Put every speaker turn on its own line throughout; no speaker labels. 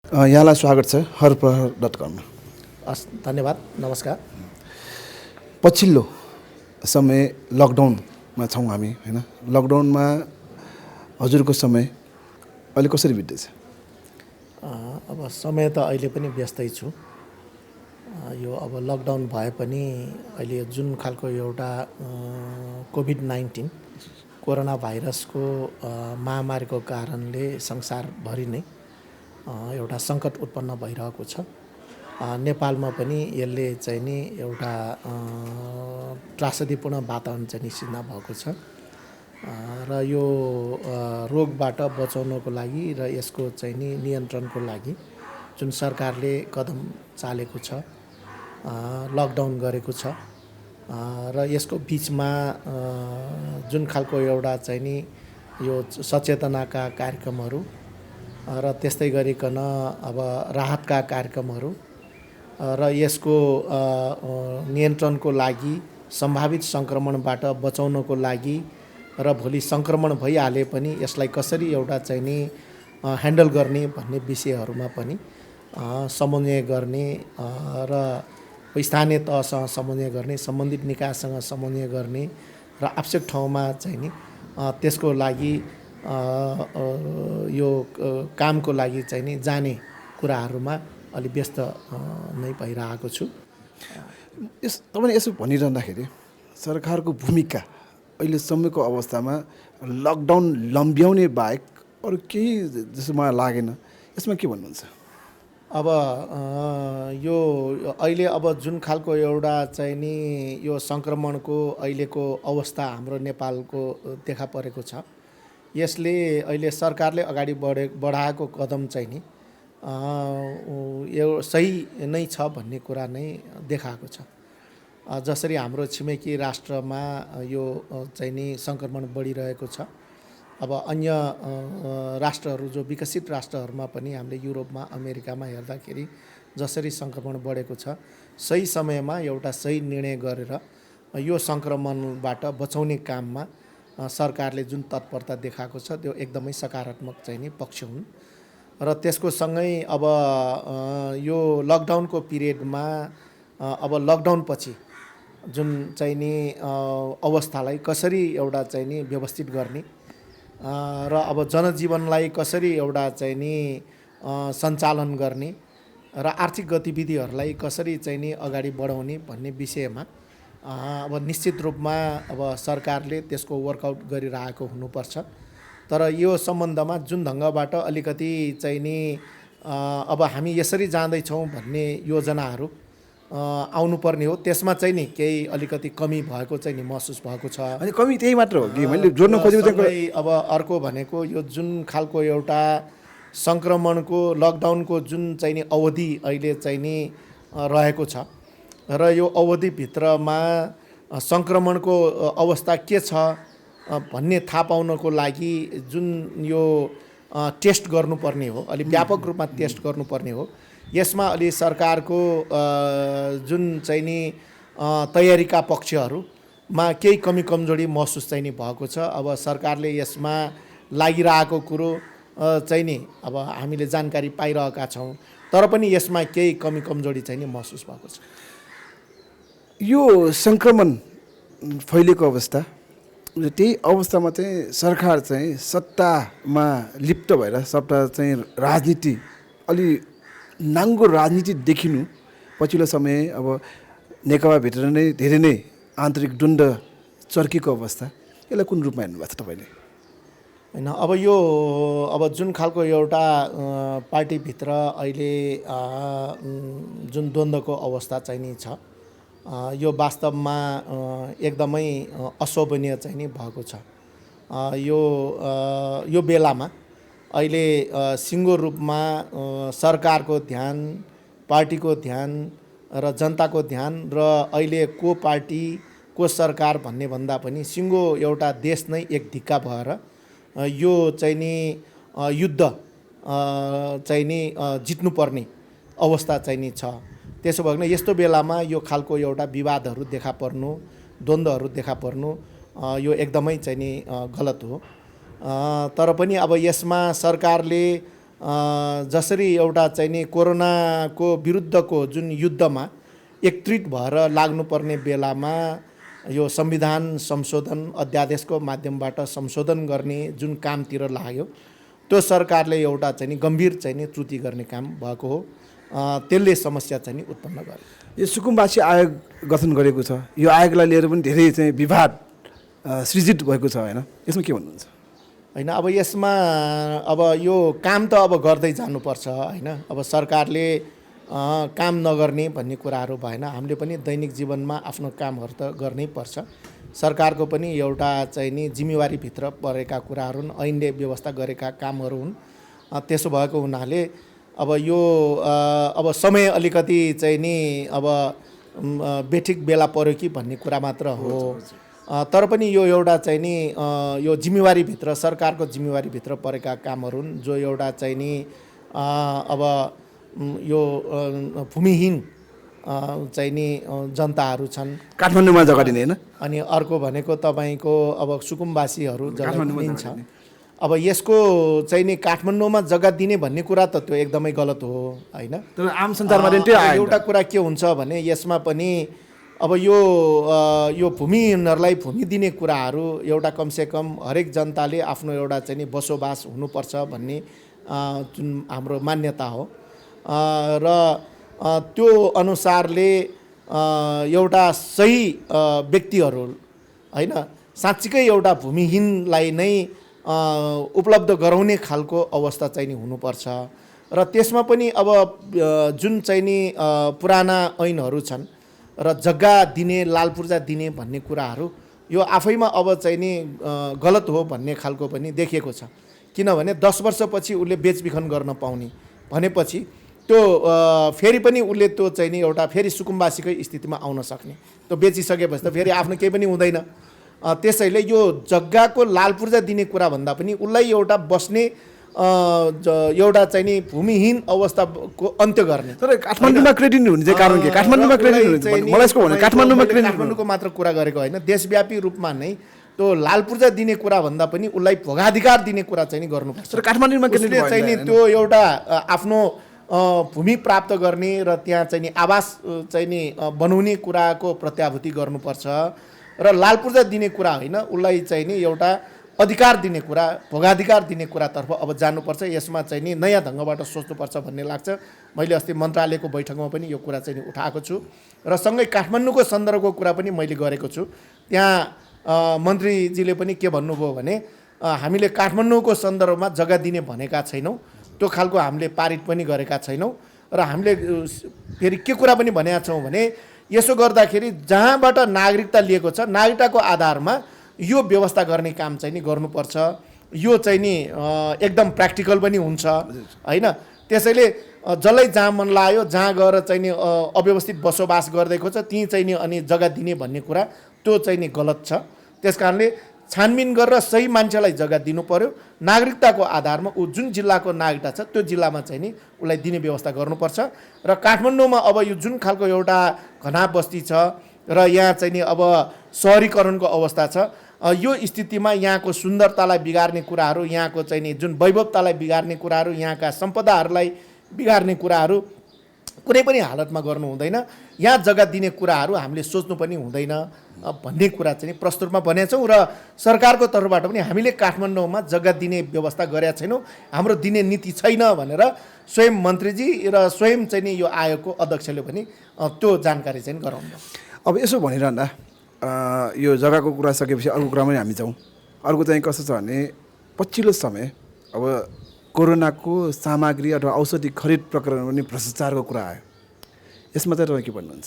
यहाँलाई स्वागत छ हरप्रहर.com मा।
धन्यवाद, नमस्कार।
पछिल्लो समय लकडाउनमा छौँ हामी हैन। लकडाउनमा हजुरको समय अहिले कसरी बित्दैछ?
अब समय त अहिले पनि व्यस्तै छु। यो अब लकडाउन भए पनि अहिले जुन खालको एउटा कोभिड-19 कोरोना भाइरसको महामारीको कारणले संसारभरि नै एउटा सङ्कट उत्पन्न भइरहेको छ। नेपालमा पनि यसले चाहिँ नि एउटा त्रासदीपूर्ण वातावरण चाहिँ नि सिर्जना भएको छ र यो रोगबाट बचाउनको लागि र यसको चाहिँ नि नियन्त्रणको लागि जुन सरकारले कदम चालेको छ, लकडाउन गरेको छ र यसको बिचमा जुन खालको एउटा चाहिँ नि यो सचेतनाका कार्यक्रमहरू र त्यस्तै गरिकन अब राहतका कार्यक्रमहरू र यसको नियन्त्रणको लागि सम्भावित सङ्क्रमणबाट बचाउनको लागि र भोलि सङ्क्रमण भइहाले पनि यसलाई कसरी एउटा चाहिँ नि ह्यान्डल गर्ने भन्ने विषयहरूमा पनि समन्वय गर्ने र स्थानीय तहसँग समन्वय गर्ने, सम्बन्धित निकायसँग समन्वय गर्ने र आवश्यक ठाउँमा चाहिँ नि त्यसको लागि यो कामको लागि चाहिँ नि जाने कुराहरूमा अलि व्यस्त नै भइरहेको छु।
तपाईँले यसो भनिरहँदाखेरि सरकारको भूमिका अहिलेसम्मको अवस्थामा लकडाउन लम्ब्याउने बाहेक अरू केही जस्तो मलाई लागेन। यसमा के भन्नुहुन्छ?
अब यो अहिले अब जुन खालको एउटा चाहिँ नि यो सङ्क्रमणको अहिलेको अवस्था हाम्रो नेपालको देखा परेको छ, यसले अहिले सरकारले अगाडि बढाएको कदम चाहिँ नि यो सही नै छ भन्ने कुरा नै देखाएको छ। जसरी हाम्रो छिमेकी राष्ट्रमा यो चाहिँ नि सङ्क्रमण बढिरहेको छ, अब अन्य राष्ट्रहरू जो विकसित राष्ट्रहरूमा पनि हामीले युरोपमा, अमेरिकामा हेर्दाखेरि जसरी सङ्क्रमण बढेको छ, सही समयमा एउटा सही निर्णय गरेर यो सङ्क्रमणबाट बचाउने काममा सरकारले जुन तत्परता देखाएको छ त्यो एकदमै सकारात्मक चाहिँ नि पक्ष हुन्। र त्यसको सँगै अब यो लकडाउनको पिरियडमा अब लकडाउन पछि जुन चाहिँ नि अवस्थालाई कसरी एउटा चाहिँ नि व्यवस्थित गर्ने र अब जनजीवनलाई कसरी एउटा चाहिँ नि सञ्चालन गर्ने र आर्थिक गतिविधिहरूलाई कसरी चाहिँ नि अगाडि बढाउने भन्ने विषयमा अब निश्चित रूपमा अब सरकारले त्यसको वर्कआउट गरिरहेको हुनुपर्छ। तर यो सम्बन्धमा जुन ढङ्गबाट अलिकति चाहिँ नि अब हामी यसरी जाँदैछौँ भन्ने योजनाहरू आउनुपर्ने हो, त्यसमा चाहिँ नि केही अलिकति कमी भएको चाहिँ नि महसुस भएको छ।
अनि कमी त्यही मात्र हो कि मैले जोड्न खोजेको चाहिँ
अब अर्को भनेको यो जुन खालको एउटा सङ्क्रमणको लकडाउनको जुन चाहिँ नि अवधि अहिले चाहिँ नि रहेको छ र यो अवधिभित्रमा सङ्क्रमणको अवस्था के छ भन्ने थाहा पाउनको लागि जुन यो टेस्ट गर्नुपर्ने हो, अलि व्यापक रूपमा टेस्ट गर्नुपर्ने हो, यसमा अलि सरकारको जुन चाहिँ नि तयारीका पक्षहरूमा केही कमी कमजोरी महसुस चाहिँ नि भएको छ। अब सरकारले यसमा लागिरहेको कुरो चाहिँ नि अब हामीले जानकारी पाइरहेका छौँ, तर पनि यसमा केही कमी कमजोरी चाहिँ नि महसुस भएको छ।
यो सङ्क्रमण फैलिएको अवस्था, त्यही अवस्थामा चाहिँ सरकार चाहिँ सत्तामा लिप्त भएर सत्ता चाहिँ राजनीति अलि नाङ्गो राजनीति देखिनु पछिल्लो समय अब नेकपाभित्र नै धेरै नै आन्तरिक द्वन्द चर्केको अवस्था, यसलाई कुन रूपमा हेर्नुभएको छ तपाईँले?
होइन, अब यो अब जुन खालको एउटा पार्टीभित्र अहिले जुन द्वन्द्वको अवस्था चाहिँ नि छ, यो वास्तवमा एकदमै अशोभनीय चाहिँ नि भएको छ। यो बेलामा अहिले सिङ्गो रूपमा सरकारको ध्यान, पार्टीको ध्यान र जनताको ध्यान र अहिले को पार्टी को सरकार भन्ने भन्दा पनि सिङ्गो एउटा देश नै एक धिक्का भएर यो चाहिँ नि युद्ध चाहिँ नि जित्नुपर्ने अवस्था चाहिँ नि छ। त्यसो भएन यस्तो बेलामा यो खालको एउटा विवादहरू देखा पर्नु, द्वन्द्वहरू देखा पर्नु यो एकदमै चाहिँ नि गलत हो। तर पनि अब यसमा सरकारले जसरी एउटा चाहिँ नि कोरोनाको विरुद्धको जुन युद्धमा एकत्रित भएर लाग्नुपर्ने बेलामा यो संविधान संशोधन अध्यादेशको माध्यमबाट संशोधन गर्ने जुन कामतिर लाग्यो त्यो सरकारले एउटा चाहिँ नि गम्भीर चाहिँ नि त्रुटि गर्ने काम भएको हो। त्यसले समस्या चाहिँ नि उत्पन्न गर्यो।
यो सुकुम्बासी आयोग गठन गरेको छ, यो आयोगलाई लिएर पनि धेरै चाहिँ विवाद सृजित भएको छ होइन, यसमा के भन्नुहुन्छ?
होइन अब यसमा अब यो काम त अब गर्दै जानुपर्छ होइन। अब सरकारले काम नगर्ने भन्ने कुराहरू भएन। हामीले पनि दैनिक जीवनमा आफ्नो कामहरू त गर्नै पर्छ। सरकारको पनि एउटा चाहिँ नि जिम्मेवारीभित्र परेका कुराहरू हुन्, ऐनले व्यवस्था गरेका कामहरू हुन्। त्यसो भएको हुनाले अब यो अब समय अलिकति चाहिँ नि अब बेठिक बेला पर्यो कि भन्ने कुरा मात्र हो। तर पनि यो एउटा चाहिँ नि यो जिम्मेवारीभित्र सरकारको जिम्मेवारीभित्र परेका कामहरू हुन्, जो एउटा चाहिँ नि अब यो भूमिहीन चाहिँ नि जनताहरू छन्
काठमाडौँमा जग्गा दिने होइन।
अनि अर्को भनेको तपाईँको अब सुकुम्बासीहरू जग्गा दिन्छ। अब यसको चाहिँ नि काठमाडौँमा जग्गा दिने भन्ने कुरा त त्यो एकदमै गलत हो होइन।
तर आम सञ्चारमा
एउटा कुरा के हुन्छ भने यसमा पनि अब यो भूमिहीनहरूलाई भूमि दिने कुराहरू एउटा कमसेकम हरेक जनताले आफ्नो एउटा चाहिँ नि बसोबास हुनुपर्छ भन्ने जुन हाम्रो मान्यता हो र त्यो अनुसारले एउटा सही व्यक्तिहरू होइन साँच्चीकै एउटा भूमिहीनलाई नै उपलब्ध गराउने खालको अवस्था चाहिँ नि हुनुपर्छ। र त्यसमा पनि अब जुन चाहिँ नि पुराना ऐनहरू छन् र जग्गा दिने लाल पूर्जा दिने भन्ने कुराहरू यो आफैमा अब चाहिँ नि गलत हो भन्ने खालको पनि देखिएको छ। किनभने 10 वर्षपछि उसले बेचबिखन गर्न पाउने भनेपछि त्यो फेरि पनि उसले त्यो चाहिँ नि एउटा फेरि सुकुम्बासीकै स्थितिमा आउन सक्ने। त्यो बेचिसकेपछि त फेरि आफ्नो केही पनि हुँदैन। त्यसैले यो जग्गाको लाल पूर्जा दिने कुरा भन्दा पनि उसलाई एउटा बस्ने एउटा चाहिँ नि भूमिहीन अवस्थाको अन्त्य गर्ने।
तर काठमाडौँमा क्रेडिट हुने चाहिँ कारण के? काठमाडौँमा क्रेडिट हुने मलाई यसको भने
काठमाडौँको मात्र कुरा गरेको होइन, देशव्यापी रूपमा नै त्यो लाल पूर्जा दिने कुरा भन्दा पनि उसलाई भोगाधिकार दिने कुरा चाहिँ नि गर्नुपर्छ।
तर काठमाडौँमा
चाहिँ नि त्यो एउटा आफ्नो भूमि प्राप्त गर्ने र त्यहाँ चाहिँ नि आवास चाहिँ नि बनाउने कुराको प्रत्याभूति गर्नुपर्छ र लाल पूर्जा दिने कुरा होइन, उसलाई चाहिँ नि एउटा अधिकार दिने कुरा भोगाधिकार दिने कुरातर्फ अब जानुपर्छ। यसमा चाहिँ नि नयाँ ढङ्गबाट सोच्नुपर्छ भन्ने लाग्छ। मैले अस्ति मन्त्रालयको बैठकमा पनि यो कुरा चाहिँ नि उठाएको छु र सँगै काठमाडौँको सन्दर्भको कुरा पनि मैले गरेको छु। त्यहाँ मन्त्रीजीले पनि के भन्नुभयो भने हामीले काठमाडौँको सन्दर्भमा जग्गा दिने भनेका छैनौँ, त्यो खालको हामीले पारित पनि गरेका छैनौँ र हामीले फेरि के कुरा पनि भनेका छौँ भने यसो गर्दाखेरि जहाँबाट नागरिकता लिएको छ नागरिकताको आधारमा यो व्यवस्था गर्ने काम चाहिँ नि गर्नुपर्छ। यो चाहिँ नि एकदम प्र्याक्टिकल पनि हुन्छ होइन। त्यसैले जसलाई जहाँ मन लाग्यो जहाँ गएर चाहिँ नि अव्यवस्थित बसोबास गर्दैको छ त्यहीँ चाहिँ नि अनि जग्गा दिने भन्ने कुरा त्यो चाहिँ नि गलत छ। त्यस कारणले छानबिन गरेर सही मान्छेलाई जग्गा दिनु पर्यो। नागरिकताको आधारमा ऊ जुन जिल्लाको नागरिकता छ त्यो जिल्लामा चाहिँ नि उसलाई दिने व्यवस्था गर्नुपर्छ। र काठमाडौँमा अब यो जुन खालको एउटा घना बस्ती छ र यहाँ चाहिँ नि अब सहरीकरणको अवस्था छ, यो स्थितिमा यहाँको सुन्दरतालाई बिगार्ने कुराहरू, यहाँको चाहिँ नि जुन वैभवतालाई बिगार्ने कुराहरू, यहाँका सम्पदाहरूलाई बिगार्ने कुराहरू कुनै पनि हालतमा गर्नु हुँदैन। यहाँ जग्गा दिने कुराहरू हामीले सोच्नु पनि हुँदैन भन्ने कुरा चाहिँ प्रस्तुतमा भनेका छौँ र सरकारको तर्फबाट पनि हामीले काठमाडौँमा जग्गा दिने व्यवस्था गरेका छैनौँ, हाम्रो दिने नीति छैन भनेर स्वयं मन्त्रीजी र स्वयं चाहिँ नि यो आयोगको अध्यक्षले पनि त्यो जानकारी चाहिँ गराउनु।
अब यसो भनिरहँदा यो जग्गाको कुरा सकेपछि अर्को कुरामा हामी जाउँ। अर्को चाहिँ कस्तो छ भने पछिल्लो समय अब कोरोनाको सामग्री अथवा औषधि खरिद प्रकरण पनि भ्रष्टाचारको कुरा आयो, यसमा चाहिँ तपाईँ के भन्नुहुन्छ?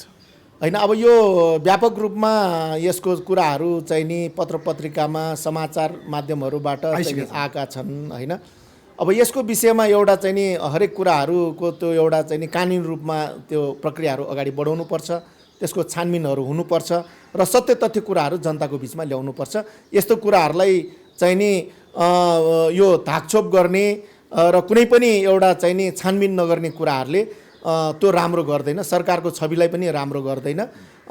होइन अब यो व्यापक रूपमा यसको कुराहरू चाहिँ नि पत्र पत्रिकामा समाचार माध्यमहरूबाट आएका छन् होइन। अब यसको विषयमा एउटा चाहिँ नि हरेक कुराहरूको त्यो एउटा चाहिँ नि कानुनी रूपमा त्यो प्रक्रियाहरू अगाडि बढाउनुपर्छ, त्यसको छानबिनहरू हुनुपर्छ र सत्य तथ्य कुराहरू जनताको बिचमा ल्याउनुपर्छ। यस्तो कुराहरूलाई चाहिँ नि यो धाकछोप गर्ने र कुनै पनि एउटा चाहिँ नि छानबिन नगर्ने कुराहरूले त्यो राम्रो गर्दैन, सरकारको छविलाई पनि राम्रो गर्दैन।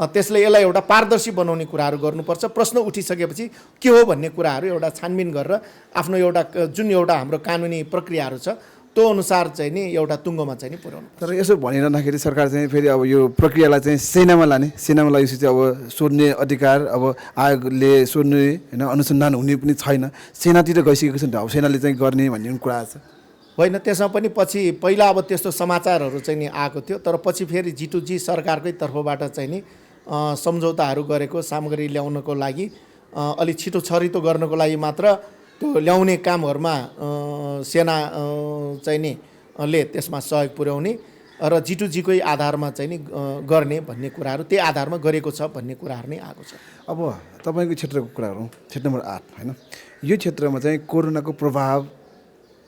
त्यसले यसलाई एउटा पारदर्शी बनाउने कुराहरू गर्नुपर्छ। प्रश्न उठिसकेपछि के हो भन्ने कुराहरू एउटा छानबिन गरेर आफ्नो एउटा जुन एउटा हाम्रो कानुनी प्रक्रियाहरू छ त्यो अनुसार चाहिँ नि एउटा टुङ्गोमा चाहिँ नि पुर्याउनु।
तर यसो भनिरहँदाखेरि सरकार चाहिँ फेरि अब यो प्रक्रियालाई चाहिँ सेनामा लगेपछि चाहिँ अब सोध्ने अधिकार अब आयोगले सोध्ने होइन अनुसन्धान हुने पनि छैन, सेनातिर गइसकेको छ नि त, अब सेनाले चाहिँ गर्ने भन्ने पनि कुरा छ।
होइन, त्यसमा पनि पछि पहिला अब त्यस्तो समाचारहरू चाहिँ नि आएको थियो, तर पछि फेरि G2G सरकारकै तर्फबाट चाहिँ नि सम्झौताहरू गरेको सामग्री ल्याउनको लागि अलि छिटो छरितो गर्नको लागि मात्र त्यो ल्याउने कामहरूमा सेना चाहिँ नि ले त्यसमा सहयोग पुर्याउने र G2Gकै आधारमा चाहिँ नि गर्ने भन्ने कुराहरू त्यही आधारमा गरेको छ भन्ने कुराहरू नै आएको छ।
अब तपाईँको क्षेत्रको कुरा गरौँ, क्षेत्र नम्बर 8 होइन, यो क्षेत्रमा चाहिँ कोरोनाको प्रभाव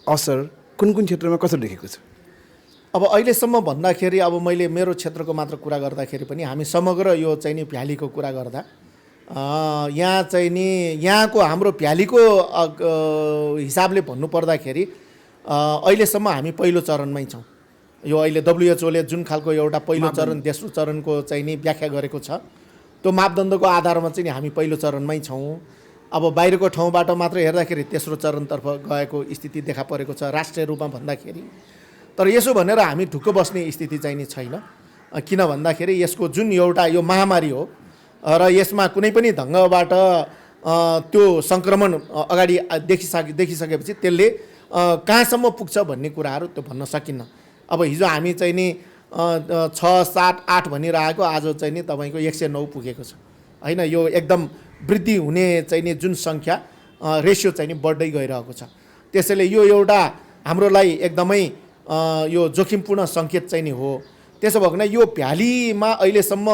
असर कुन कुन क्षेत्रमा कसरी देखेको छ?
अब अहिलेसम्म भन्दाखेरि अब मैले मेरो क्षेत्रको मात्र कुरा गर्दाखेरि पनि हामी समग्र यो चाहिँ नि भ्यालीको कुरा गर्दा यहाँ चाहिँ नि यहाँको हाम्रो भ्यालीको हिसाबले भन्नुपर्दाखेरि अहिलेसम्म हामी पहिलो चरणमै छौँ। यो अहिले WHO ले जुन खालको एउटा पहिलो चरण दोस्रो चरणको चाहिँ नि व्याख्या गरेको छ, त्यो मापदण्डको आधारमा चाहिँ नि हामी पहिलो चरणमै छौँ। अब बाहिरको ठाउँबाट मात्र हेर्दाखेरि तेस्रो चरणतर्फ गएको स्थिति देखा परेको छ राष्ट्रिय रूपमा भन्दाखेरि। तर यसो भनेर हामी ढुक्क बस्ने स्थिति चाहिँ नि छैन, किन भन्दाखेरि यसको जुन एउटा यो महामारी हो र यसमा कुनै पनि ढङ्गबाट त्यो सङ्क्रमण अगाडि देखिसकेपछि त्यसले कहाँसम्म पुग्छ भन्ने कुराहरू त्यो भन्न सकिन्न। अब हिजो हामी चाहिँ नि 6, 7, 8 भनिरहेको आज चाहिँ नि तपाईँको 109 पुगेको छ होइन। यो एकदम वृद्धि हुने चाहिँ नि जुन सङ्ख्या रेसियो चाहिँ नि बढ्दै गइरहेको छ। त्यसैले यो एउटा हाम्रो लागि एकदमै यो जोखिमपूर्ण सङ्केत चाहिँ नि हो। त्यसो भएको हुनाले यो भ्यालीमा अहिलेसम्म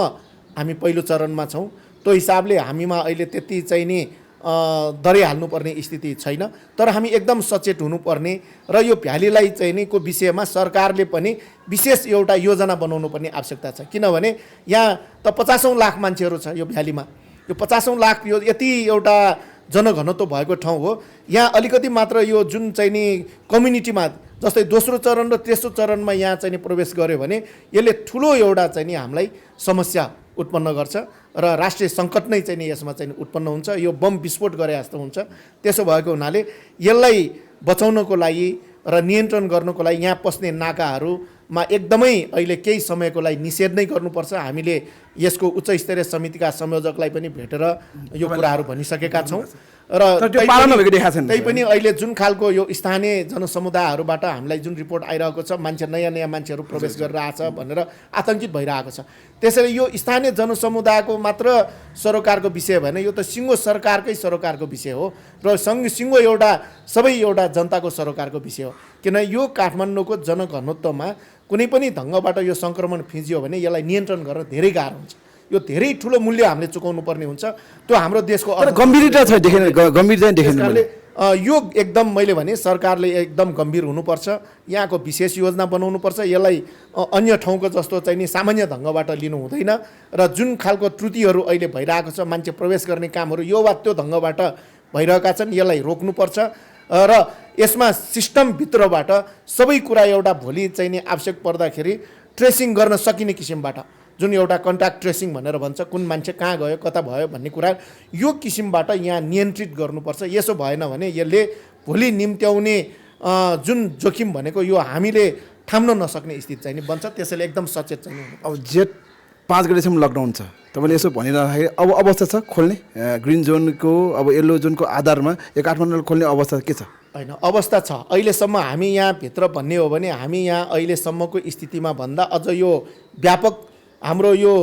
हामी पहिलो चरणमा छौँ, त्यो हिसाबले हामीमा अहिले त्यति चाहिँ नि डराइ हाल्नुपर्ने स्थिति छैन। तर हामी एकदम सचेत हुनुपर्ने र यो भ्यालीलाई चाहिँ नि को विषयमा सरकारले पनि विशेष एउटा योजना बनाउनु पर्ने आवश्यकता छ। किनभने यहाँ त 50औं लाख मान्छेहरू छ यो भ्यालीमा। यो 50औं लाख यो यति एउटा जनघनत्व भएको ठाउँ हो। यहाँ अलिकति मात्र यो जुन चाहिँ नि कम्युनिटीमा जस्तै दोस्रो चरण र तेस्रो चरणमा यहाँ चाहिँ नि प्रवेश गर्यो भने यसले ठुलो एउटा चाहिँ नि हामीलाई समस्या उत्पन्न गर्छ र राष्ट्रिय सङ्कट नै चाहिँ नि यसमा चाहिँ उत्पन्न हुन्छ। यो बम विस्फोट गरे जस्तो हुन्छ। त्यसो भएको हुनाले यसलाई बचाउनको लागि र नियन्त्रण गर्नको लागि यहाँ पस्ने नाकाहरूमा एकदमै अहिले केही समयको लागि निषेध नै गर्नुपर्छ। हामीले यसको उच्च स्तरीय समितिका संयोजकलाई पनि भेटेर यो कुराहरू भनिसकेका छौँ र त्यही पनि अहिले जुन खालको यो स्थानीय जनसमुदायहरूबाट हामीलाई जुन रिपोर्ट आइरहेको छ, मान्छे नयाँ मान्छेहरू प्रवेश गरेर आछ भनेर आतङ्कित भइरहेको छ। त्यसैले यो स्थानीय जनसमुदायको मात्र सरोकारको विषय भएन, यो त सिङ्गो सरकारको विषय हो र सिङ्गो एउटा सबै एउटा जनताको सरोकारको विषय हो। किन यो काठमाडौँको जनघनत्वमा कुनै पनि ढङ्गबाट यो सङ्क्रमण फिँजियो भने यसलाई नियन्त्रण गर्न धेरै गाह्रो हुन्छ। यो धेरै ठुलो मूल्य हामीले चुकाउनु पर्ने हुन्छ। त्यो हाम्रो देशको
गम्भीरता छ, गम्भीरता देखेन।
यो एकदम मैले भने सरकारले एकदम गम्भीर हुनुपर्छ, यहाँको विशेष योजना बनाउनुपर्छ। यसलाई अन्य ठाउँको जस्तो चाहिँ नि सामान्य ढङ्गबाट लिनु हुँदैन र जुन खालको त्रुटिहरू अहिले भइरहेको छ, मान्छे प्रवेश गर्ने कामहरू यो वा त्यो ढङ्गबाट भइरहेका छन्, यसलाई रोक्नुपर्छ र यसमा सिस्टमभित्रबाट सबै कुरा एउटा भोलि चाहिँ नि आवश्यक पर्दाखेरि ट्रेसिङ गर्न सकिने किसिमबाट जुन एउटा कन्ट्याक्ट ट्रेसिङ भनेर भन्छ, कुन मान्छे कहाँ गयो कता भयो भन्ने कुरा यो किसिमबाट यहाँ नियन्त्रित गर्नुपर्छ। यसो भएन भने यसले भोलि निम्त्याउने जुन जोखिम भनेको यो हामीले थाम्न नसक्ने स्थिति चाहिँ नि बन्छ। त्यसैले एकदम सचेत चाहिँ
अब जेठ 5 गतेसम्म लकडाउन छ, तपाईँले यसो भनिरहँदाखेरि अब अवस्था छ खोल्ने ग्रिन जोनको अब येल्लो जोनको आधारमा यो काठमाडौँ खोल्ने अवस्था के छ?
होइन, अवस्था छ। अहिलेसम्म हामी यहाँभित्र भन्ने हो भने हामी यहाँ अहिलेसम्मको स्थितिमा भन्दा अझ यो व्यापक हाम्रो यो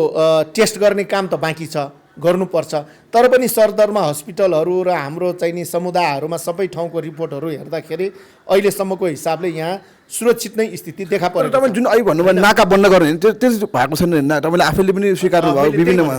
टेस्ट गर्ने काम त बाँकी छ, गर्नुपर्छ। तर पनि सरदरमा हस्पिटलहरू र हाम्रो चाहिँ नि समुदायहरूमा सबै ठाउँको रिपोर्टहरू हेर्दाखेरि अहिलेसम्मको हिसाबले यहाँ सुरक्षित नै स्थिति देखा परेको छ।
तपाईँ जुन अहिले भन्नुभयो नाका बन्द गर्ने त्यो भएको छैन, तपाईँले आफैले पनि स्वीकार्नु भयो विभिन्नमा।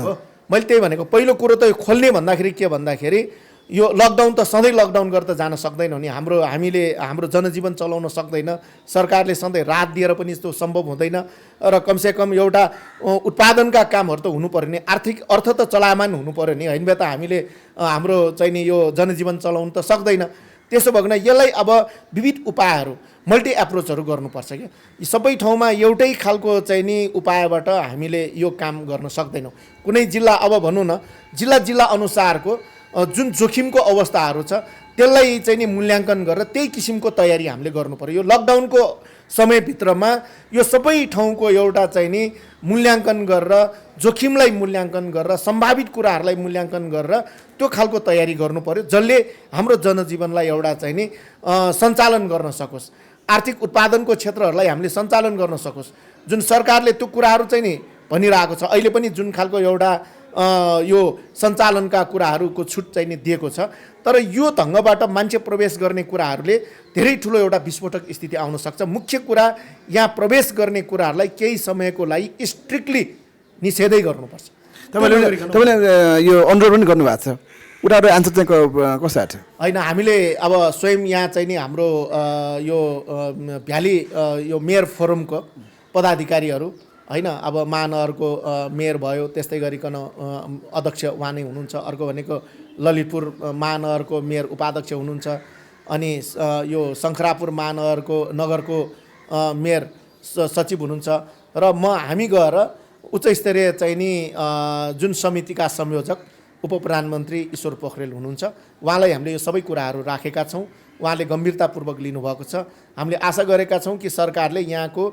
मैले त्यही भनेको पहिलो कुरो त खोल्ने भन्दाखेरि के भन्दाखेरि यो लकडाउन त सधैँ लकडाउन गरेर जान सक्दैनौँ नि। हामीले हाम्रो जनजीवन चलाउन सक्दैन, सरकारले सधैँ राहत दिएर पनि यस्तो सम्भव हुँदैन र कमसेकम एउटा उत्पादनका कामहरू त हुनु पर्यो नि, आर्थिक अर्थ त चलायमान हुनु पर्यो नि, होइन त हामीले हाम्रो चाहिँ नि यो जनजीवन चलाउनु त सक्दैन। त्यसो भएको हुनाले यसलाई अब विविध उपायहरू मल्टी एप्रोचहरू गर्नुपर्छ क्या। सबै ठाउँमा एउटै खालको चाहिँ नि उपायबाट हामीले यो काम गर्न सक्दैनौँ। कुनै जिल्ला अब भनौँ न जिल्ला अनुसारको जुन जोखिमको अवस्थाहरू छ त्यसलाई चाहिँ नि मूल्याङ्कन गरेर त्यही किसिमको तयारी हामीले गर्नु पर्यो। यो लकडाउनको समयभित्रमा यो सबै ठाउँको एउटा चाहिँ नि मूल्याङ्कन गरेर जोखिमलाई मूल्याङ्कन गरेर सम्भावित कुराहरूलाई मूल्याङ्कन गरेर त्यो खालको तयारी गर्नु पर्यो जसले हाम्रो जनजीवनलाई एउटा चाहिँ नि सञ्चालन गर्न सकोस्, आर्थिक उत्पादनको क्षेत्रहरूलाई हामीले सञ्चालन गर्न सकोस्। जुन सरकारले त्यो कुराहरू चाहिँ नि भनिरहेको छ अहिले पनि जुन खालको एउटा यो सञ्चालनका कुराहरूको छुट चाहिँ नि दिएको छ, तर यो ढङ्गबाट मान्छे प्रवेश गर्ने कुराहरूले धेरै ठुलो एउटा विस्फोटक स्थिति आउन सक्छ। मुख्य कुरा यहाँ प्रवेश गर्ने कुराहरूलाई केही समयको लागि स्ट्रिक्टली निषेधै गर्नुपर्छ।
तपाईँले यो अनुरोध पनि गर्नुभएको छ, उनीहरू आन्सर चाहिँ कसो आएको छ?
होइन, हामीले अब स्वयं यहाँ चाहिँ नि हाम्रो यो भ्याली यो मेयर फोरमको पदाधिकारीहरू होइन, अब महानगरको मेयर भयो, त्यस्तै गरिकन अध्यक्ष उहाँ नै हुनुहुन्छ, अर्को भनेको ललितपुर महानगरको मेयर उपाध्यक्ष हुनुहुन्छ, अनि यो शङ्खरापुर महानगरको नगरको मेयर सचिव हुनुहुन्छ, र हामी गएर उच्च स्तरीय चाहिँ नि जुन समितिका संयोजक उपप्रधानमन्त्री ईश्वर पोखरेल हुनुहुन्छ, उहाँलाई हामीले यो सबै कुराहरू राखेका छौँ। उहाँले गम्भीरतापूर्वक लिनुभएको छ। हामीले आशा गरेका छौँ कि सरकारले यहाँको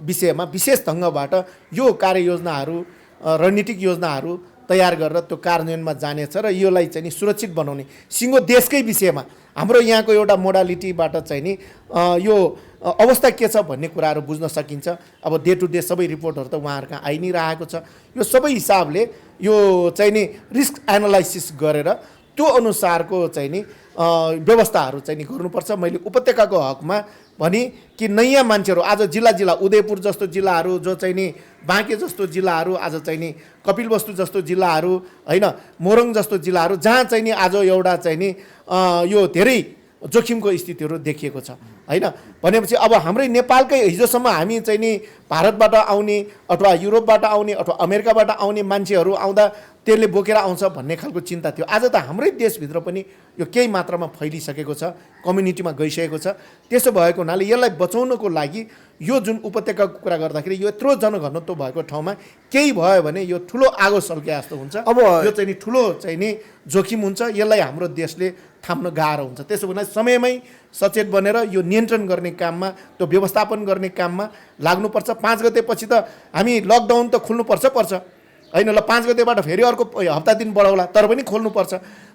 विषयमा विशेष ढङ्गबाट यो कार्ययोजनाहरू रणनीतिक योजनाहरू तयार गरेर त्यो कार्यान्वयनमा जानेछ र योलाई चाहिँ नि सुरक्षित बनाउने सिङ्गो देशकै विषयमा हाम्रो यहाँको एउटा मोडालिटीबाट चाहिँ नि यो अवस्था के छ भन्ने कुराहरू बुझ्न सकिन्छ। अब डे टु डे सबै रिपोर्टहरू त उहाँहरूका आइ नै रहेको छ। यो सबै हिसाबले यो चाहिँ नि रिस्क एनालाइसिस गरेर त्यो अनुसारको चाहिँ नि व्यवस्थाहरू चाहिँ नि गर्नुपर्छ। मैले उपत्यकाको हकमा भने कि नयाँ मान्छेहरू आज जिल्ला उदयपुर जस्तो जिल्लाहरू, जो चाहिँ नि बाँके जस्तो जिल्लाहरू, आज चाहिँ नि कपिलवस्तु जस्तो जिल्लाहरू होइन, मोरङ जस्तो जिल्लाहरू जहाँ चाहिँ नि आज एउटा चाहिँ नि यो धेरै जोखिमको स्थितिहरू देखिएको छ होइन। भनेपछि अब हाम्रै नेपालकै हिजोसम्म हामी चाहिँ नि भारतबाट आउने अथवा युरोपबाट आउने अथवा अमेरिकाबाट आउने मान्छेहरू आउँदा त्यसले बोकेर आउँछ भन्ने खालको चिन्ता थियो। आज त हाम्रै देशभित्र पनि यो केही मात्रामा फैलिसकेको छ, कम्युनिटीमा गइसकेको छ। त्यसो भएको हुनाले यसलाई बचाउनको लागि यो जुन उपत्यकाको कुरा गर्दाखेरि यो यत्रो जनघनत्व भएको ठाउँमा केही भयो भने यो ठुलो आगो सल्के जस्तो हुन्छ। अब यो चाहिँ नि ठुलो चाहिँ नि जोखिम हुन्छ, यसलाई हाम्रो देशले थाम्न गाह्रो हुन्छ। त्यसो भने समयमै सचेत बनेर यो नियन्त्रण गर्ने काममा, त्यो व्यवस्थापन गर्ने काममा लाग्नुपर्छ। 5 गतेपछि त हामी लकडाउन त खोल्नुपर्छ होइन, ल 5 गतेबाट फेरि अर्को हप्ता दिन बढाउला, तर पनि खोल्नुपर्छ।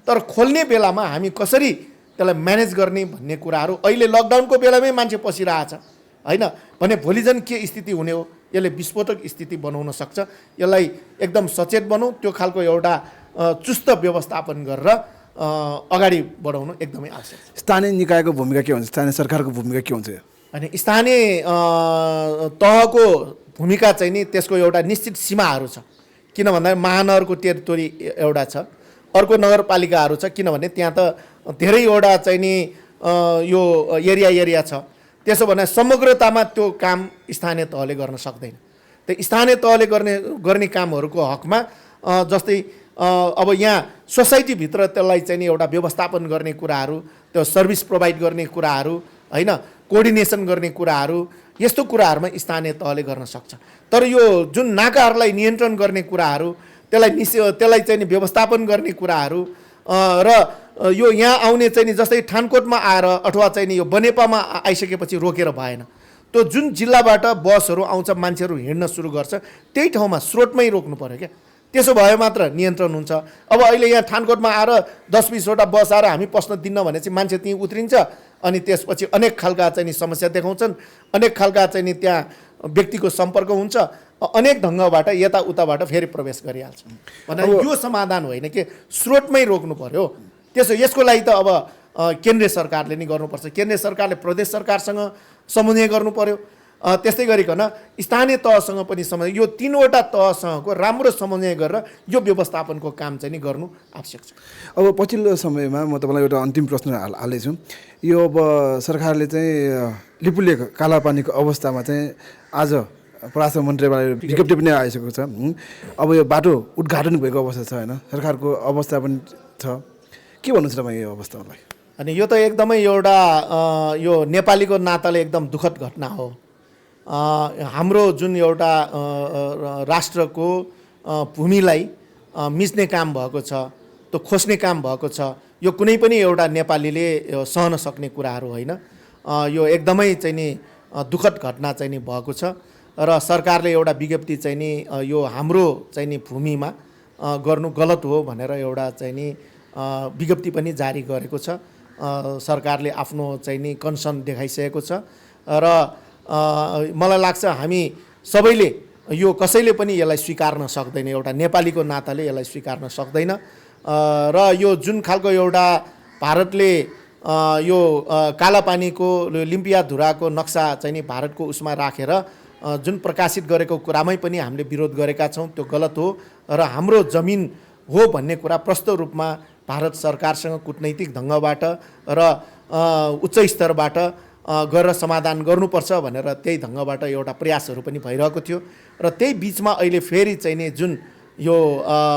तर खोल्ने बेलामा हामी कसरी त्यसलाई म्यानेज गर्ने भन्ने कुराहरू अहिले लकडाउनको बेलामै मान्छे पसिरहेछ होइन भने भोलि झन् के स्थिति हुने हो, यसले विस्फोटक स्थिति बनाउन सक्छ। यसलाई एकदम सचेत बनाऊ, त्यो खालको एउटा चुस्त व्यवस्थापन गरेर अगाडि बढाउनु एकदमै आवश्यक छ।
स्थानीय निकायको भूमिका के हुन्छ, स्थानीय सरकारको भूमिका के हुन्छ?
अनि स्थानीय तहको भूमिका चाहिँ नि त्यसको एउटा निश्चित सीमाहरू छ। किन भन्दा महानगरको टेरिटोरी एउटा छ, अर्को नगरपालिकाहरू छ, किनभने त्यहाँ त धेरैवटा चाहिँ नि यो एरिया छ। त्यसो भने समग्रतामा त्यो काम स्थानीय तहले गर्न सक्दैन। त्यो स्थानीय तहले गर्ने कामहरूको हकमा जस्तै अब यहाँ सोसाइटीभित्र त्यसलाई चाहिँ नि एउटा व्यवस्थापन गर्ने कुराहरू, त्यो सर्भिस प्रोभाइड गर्ने कुराहरू होइन, कोअर्डिनेसन गर्ने कुराहरू, यस्तो कुराहरूमा स्थानीय तहले गर्न सक्छ। तर यो जुन नाकाहरूलाई नियन्त्रण गर्ने कुराहरू, त्यसलाई चाहिँ नि व्यवस्थापन गर्ने कुराहरू र यो यहाँ आउने चाहिँ नि जस्तै ठानकोटमा आएर अथवा चाहिँ नि यो बनेपामा आइसकेपछि रोकेर भएन। त्यो जुन जिल्लाबाट बसहरू आउँछ, मान्छेहरू हिँड्न सुरु गर्छ, त्यही ठाउँमा स्रोतमै रोक्नु पर्यो क्या। त्यसो भए मात्र नियन्त्रण हुन्छ। अब अहिले यहाँ ठानकोटमा आएर 10-20वटा बस आएर हामी पस्न दिन्न भने चाहिँ मान्छे त्यहीँ उत्रिन्छ, अनि त्यसपछि अनेक खालका चाहिँ नि समस्या देखाउँछन्, अनेक खालका चाहिँ नि त्यहाँ व्यक्तिको सम्पर्क हुन्छ, अनेक ढङ्गबाट यताउताबाट फेरि प्रवेश गरिहाल्छ। भने यो समाधान होइन कि स्रोतमै रोक्नु पर्यो। यसको लागि त अब केन्द्रीय सरकारले नै गर्नुपर्छ। केन्द्रीय सरकारले प्रदेश सरकारसँग समन्वय गर्नु पर्यो, त्यस्तै गरिकन स्थानीय तहसँग पनि समन्वय, यो 3वटा तहसँगको राम्रो समन्वय गरेर यो व्यवस्थापनको काम चाहिँ नि गर्नु आवश्यक छ।
अब पछिल्लो समयमा म तपाईँलाई एउटा अन्तिम प्रश्न हाल्दैछु। यो अब सरकारले चाहिँ लिपुलेख कालापानीको अवस्थामा चाहिँ आज परामर्श मन्त्रीबाट विज्ञप्ति पनि आइसकेको छ। अब यो बाटो उद्घाटन भएको अवस्था छ होइन, सरकारको अवस्था पनि छ, के भन्नुहुन्छ तपाईँ यो अवस्थालाई?
अनि यो त एकदमै एउटा यो नेपालीको नाताले एकदम दुःखद घटना हो। हाम्रो जुन एउटा राष्ट्रको भूमिलाई मिच्ने काम भएको छ, त्यो खोज्ने काम भएको छ। यो कुनै पनि एउटा नेपालीले सहन सक्ने कुराहरू होइन। यो एकदमै चाहिँ नि दुःखद घटना चाहिँ नि भएको छ र सरकारले एउटा विज्ञप्ति चाहिँ नि यो हाम्रो चाहिँ नि भूमिमा गर्नु गलत हो भनेर एउटा चाहिँ नि विज्ञप्ति पनि जारी गरेको छ। सरकारले आफ्नो चाहिँ नि कन्सर्न देखाइसकेको छ र मलाई लाग्छ हामी सबैले यो कसैले पनि यसलाई स्वीकार्न सक्दैन, एउटा नेपालीको नाताले यसलाई स्वीकार्न सक्दैन र यो जुन खालको एउटा भारतले यो कालापानीको लिम्पियाधुराको नक्सा चाहिँ नि भारतको उसमा राखेर जुन प्रकाशित गरेको कुरामै पनि हामीले विरोध गरेका छौँ, त्यो गलत हो र हाम्रो जमिन हो भन्ने कुरा प्रष्ट रूपमा भारत सरकारसँग कूटनैतिक ढङ्गबाट र उच्च स्तरबाट गरेर समाधान गर्नुपर्छ भनेर त्यही ढङ्गबाट एउटा प्रयासहरू पनि भइरहेको थियो र त्यही बिचमा अहिले फेरि चाहिँ नि जुन यो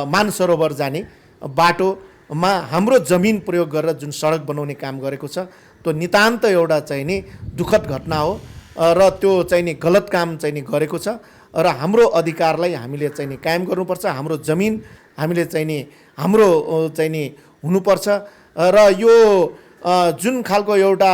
मानसरोवर जाने बाटोमा हाम्रो जमिन प्रयोग गरेर जुन सडक बनाउने काम गरेको छ, त्यो नितान्त एउटा चाहिँ नि दुःखद घटना हो र त्यो चाहिँ नि गलत काम चाहिँ नि गरेको छ र हाम्रो अधिकारलाई हामीले चाहिँ नि कायम गर्नुपर्छ। हाम्रो जमिन हामीले चाहिँ नि हाम्रो चाहिँ नि हुनुपर्छ र यो जुन खालको एउटा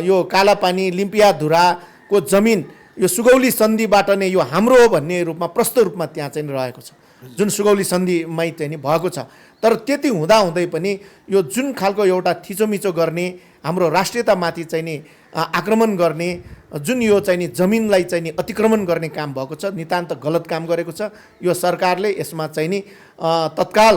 यो कालापानी लिम्पियाधुराको जमिन यो सुगौली सन्धिबाट नै यो हाम्रो हो भन्ने रूपमा प्रष्ट रूपमा त्यहाँ चाहिँ रहेको छ, जुन सुगौली सन्धिमै चाहिँ नि भएको छ। तर त्यति हुँदाहुँदै पनि यो जुन खालको एउटा थिचोमिचो गर्ने, हाम्रो राष्ट्रियतामाथि चाहिँ नि आक्रमण गर्ने, जुन यो चाहिँ नि जमिनलाई चाहिँ नि अतिक्रमण गर्ने काम भएको छ, नितान्त गलत काम गरेको छ। यो सरकारले यसमा चाहिँ नि तत्काल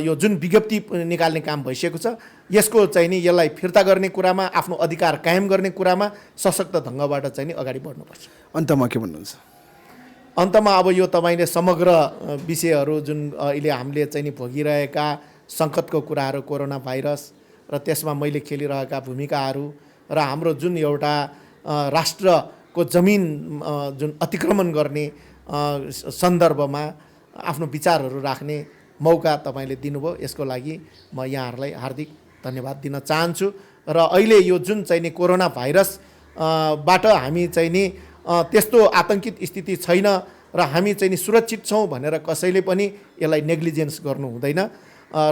यो जुन विज्ञप्ति निकाल्ने काम भइसकेको छ, यसको चाहिँ नि यसलाई फिर्ता गर्ने कुरामा, आफ्नो अधिकार कायम गर्ने कुरामा सशक्त ढङ्गबाट चाहिँ नि अगाडि बढ्नुपर्छ।
अन्तमा के भन्नुहुन्छ?
अन्तमा अब यो तपाईँले समग्र विषयहरू जुन अहिले हामीले चाहिँ नि भोगिरहेका सङ्कटको कुराहरू, कोरोना भाइरस र त्यसमा मैले खेलिरहेका भूमिकाहरू र हाम्रो जुन एउटा राष्ट्रको जमिन जुन अतिक्रमण गर्ने सन्दर्भमा आफ्नो विचारहरू राख्ने मौका तपाईँले दिनुभयो, यसको लागि म यहाँहरूलाई हार्दिक धन्यवाद दिन चाहन्छु। र अहिले यो जुन चाहिँ नि कोरोना भाइरस बाट हामी चाहिँ नि त्यस्तो आतङ्कित स्थिति छैन र हामी चाहिँ नि सुरक्षित छौँ भनेर कसैले पनि यसलाई नेग्लिजेन्स गर्नु हुँदैन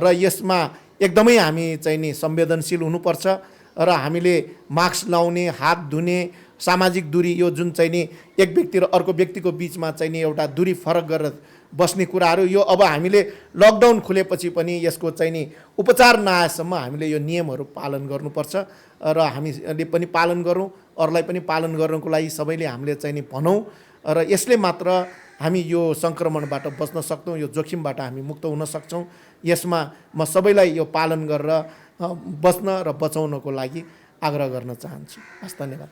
र यसमा एकदमै हामी चाहिँ नि संवेदनशील हुनुपर्छ र हामीले मास्क लाउने, हात धुने, सामाजिक दूरी, यो जुन चाहिँ नि एक व्यक्ति र अर्को व्यक्तिको बिचमा चाहिँ नि एउटा दूरी फरक गरेर बस्ने कुराहरू, यो अब हामीले लकडाउन खुलेपछि पनि यसको चाहिँ नि उपचार नआएसम्म हामीले यो नियमहरू पालन गर्नुपर्छ र हामीले पनि पालन गरौँ, अरूलाई पनि पालन गर्नको लागि सबैले हामीले चाहिँ नि भनौँ र यसले मात्र हामी यो सङ्क्रमणबाट बच्न सक्छौँ, यो जोखिमबाट हामी मुक्त हुन सक्छौँ। यसमा म सबैलाई यो पालन गरेर बच्न र बचाउनको लागि आग्रह गर्न चाहन्छु। हस्, धन्यवाद।